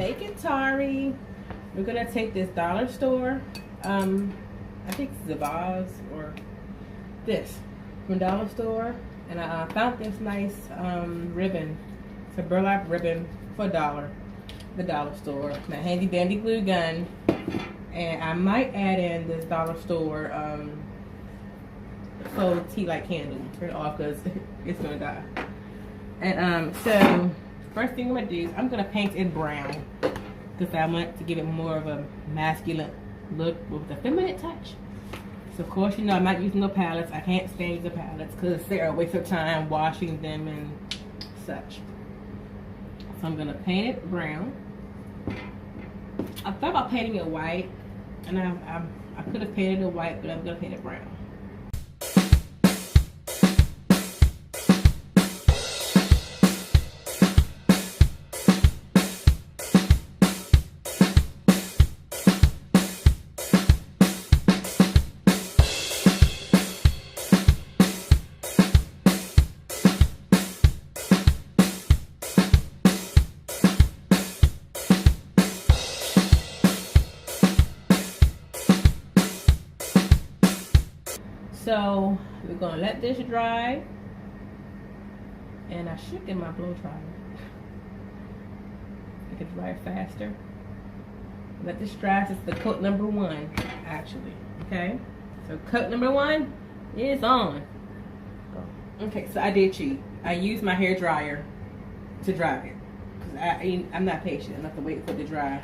Make it tarry. We're gonna take this dollar store. I think it's a vase or this from dollar store, and I found this nice ribbon. It's a burlap ribbon for $1. The dollar store. My handy dandy glue gun, and I might add in this dollar store faux tea light candle. Turn it off because it's gonna die. And so first thing I'm gonna do is I'm gonna paint it brown because I want to give it more of a masculine look with a feminine touch. So of course, you know, I'm not using no palettes. I can't stand using palettes because they're a waste of time washing them and such. So I'm gonna paint it brown. I thought about painting it white, and I could have painted it white, but I'm gonna paint it brown. So we're gonna let this dry, and I should get my blow dryer. I can dry it faster. Let this dry. This is the coat number 1, actually. Okay. So coat number 1 is on. Okay. So I did cheat. I used my hair dryer to dry it because I'm not patient enough to wait for it to dry.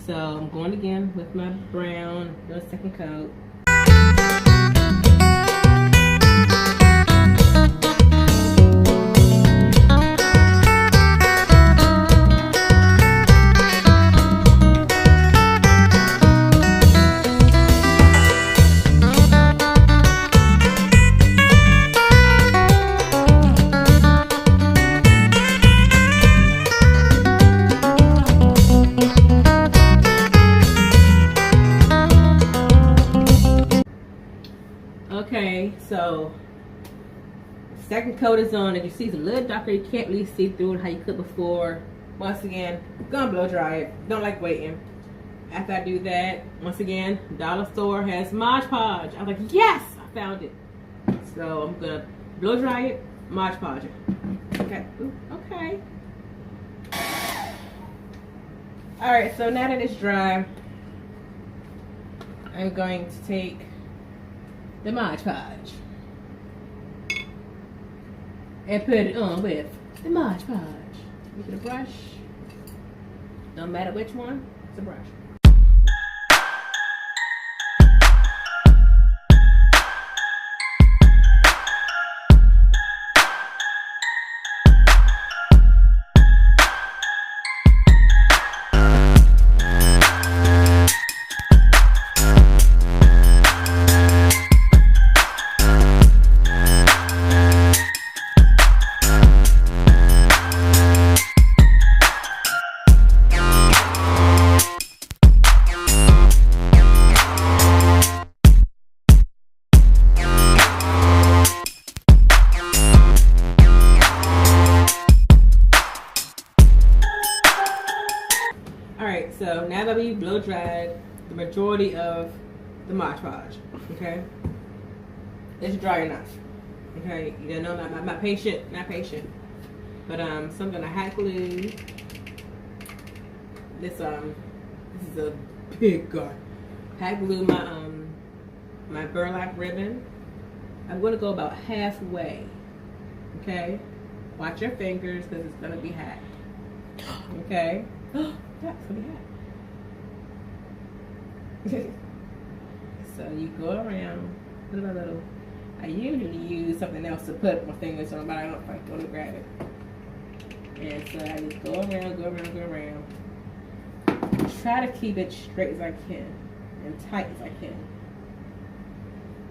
So I'm going again with my brown. Do a second coat. Okay, so second coat is on, and you see it's a little darker. You can't really see through it how you could before. Once again, gonna blow dry it. Don't like waiting. After I do that, once again, dollar store has Mod Podge. I'm like, yes, I found it. So I'm gonna blow dry it, Mod Podge it. Okay, ooh, okay. All right, so now that it's dry, I'm going to take the Mod Podge and put it on with the Mod Podge. Look at the brush. No matter which one, it's a brush. Alright, so now that we blow dried the majority of the Mod Podge, okay? It's dry enough. Okay, you know, I'm not patient, But so I'm gonna hot glue this is a big guy. Hot glue my my burlap ribbon. I'm gonna go about halfway. Okay? Watch your fingers because it's gonna be hot. Okay? That's gonna be hot. So you go around little by little. I usually use something else to put my fingers on, but I don't like to grab it. And so I just go around. Try to keep it straight as I can and tight as I can.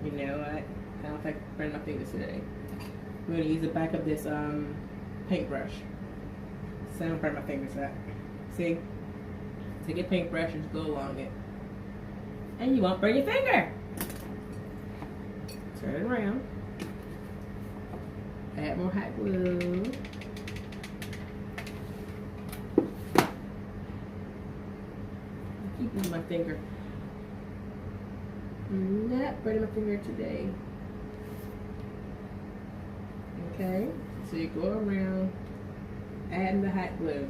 You know what? I don't think I can burn my fingers today. I'm gonna use the back of this paintbrush, so I don't burn my fingers up. See? Take a paintbrush and just go along it, and you won't burn your finger. Turn it around. Add more hot glue. keep using my finger. I'm not burning my finger today. Okay, so you go around adding the hot glue.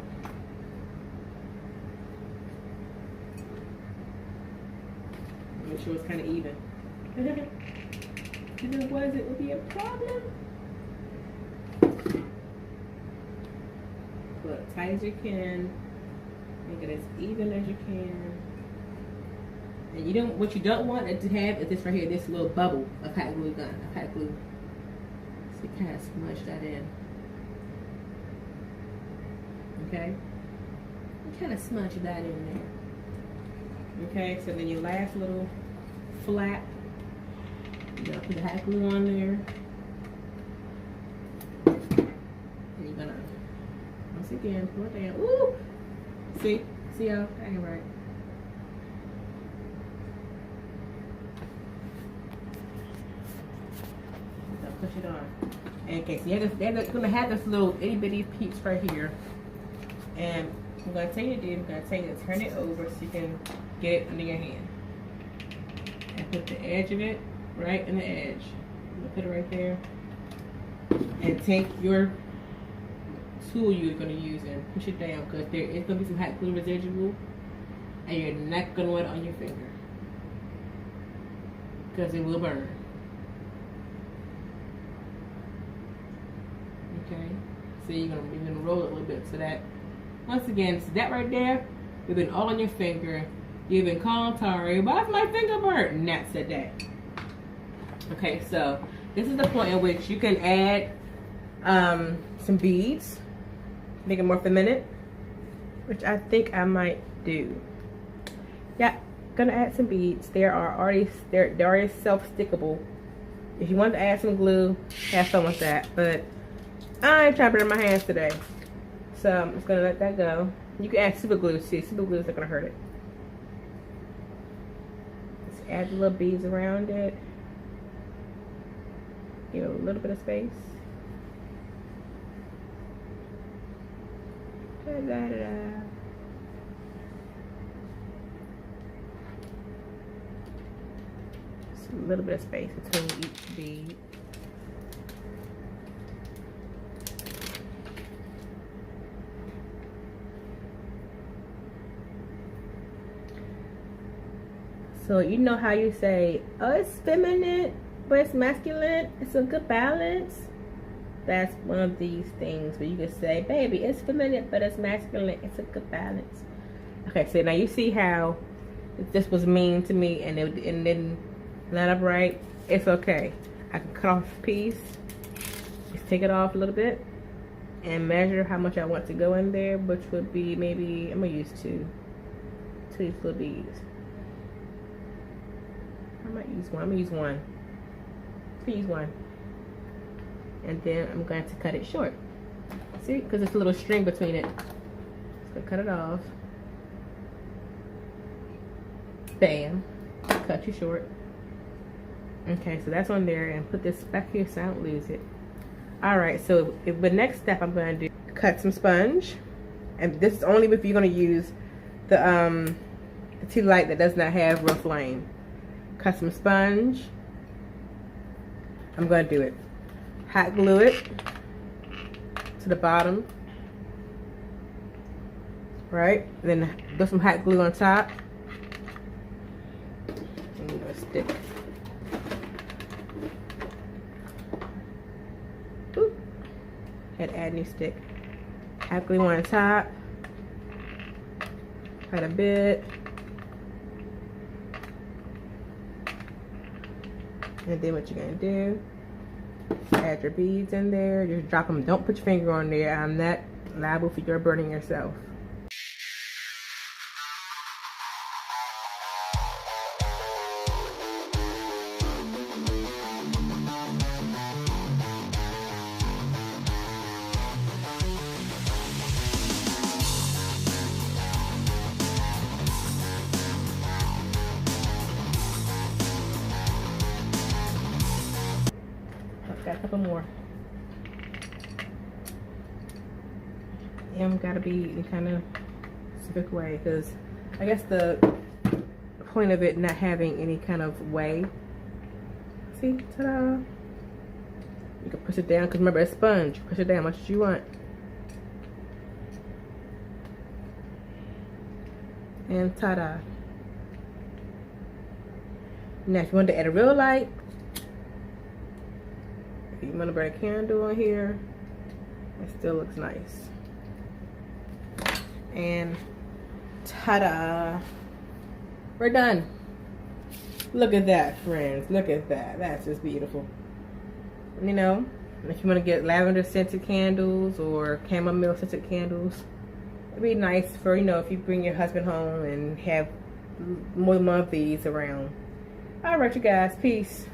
Make sure it's kind of even. If it was, it would be a problem. Pull it as tight as you can. Make it as even as you can. And you don't. What you don't want it to have is this right here, this little bubble of hot glue gun, of hot glue. So you kind of smudge that in. Okay. You kind of smudge that in there. Okay. So then your last little flap, you're gonna put the hot glue on there. And you're gonna once again pull it down. Ooh! See y'all? That ain't right. So push it on. And okay, so you're gonna have this little itty bitty piece right here. And I'm gonna tell you to do, I'm gonna tell you to turn it over so you can get it under your hand. And put the edge of it right in the edge. I'm gonna put it right there. And take your tool you're going to use and push it down, because there is going to be some hot glue residual and you're not going to want it on your finger because it will burn. Okay, so you're going to roll it a little bit so that, once again, so that right there, you've been all on your finger. You've been calling Tari, why's my finger burnt? And that's it, that. Okay, so this is the point in which you can add some beads, make it more feminine, which I think I might do. Yeah, gonna add some beads. They're already self-stickable. If you want to add some glue, have fun with that. But I ain't trying to burn my hands today, so I'm just gonna let that go. You can add super glue too. Super glue is not gonna hurt it. Just add the little beads around it. Give it a little bit of space. Da, da, da, da. Just a little bit of space between each bead. So you know how you say, oh, it's feminine, but it's masculine. It's a good balance. That's one of these things where you can say, baby, it's feminine, but it's masculine. It's a good balance. Okay, so now you see how this was mean to me and it didn't line up right. It's okay. I can cut off a piece. Just take it off a little bit and measure how much I want to go in there, which would be maybe, I'm going to use two little beads. I might use one. I'm going to use one. Let's use one. And then I'm going to cut it short. See, because there's a little string between it. Just gonna cut it off. Bam. Cut you short. Okay, so that's on there, and put this back here so I don't lose it. Alright, so the next step I'm going to do, cut some sponge. And this is only if you're going to use the tea light that does not have real flame. Cut some sponge. I'm going to do it. Hot glue it to the bottom, right? Then put some hot glue on top. And I'm gonna stick. Oop. Had to add new stick. Hot glue on top. Cut a bit. And then what you're gonna do, add your beads in there. Just drop them. Don't put your finger on there. I'm not liable for your burning yourself. Got a couple more. Gotta be in kind of specific way, because I guess the point of it not having any kind of way. See, ta-da. You can push it down, because remember, it's sponge. Push it down as much as you want. And ta-da. Now, if you want to add a real light, if you want to burn a candle on here, it still looks nice. And ta-da. We're done. Look at that, friends. Look at that. That's just beautiful. You know, if you want to get lavender scented candles or chamomile scented candles, it'd be nice for, you know, if you bring your husband home and have more than one of these around. All right, you guys. Peace.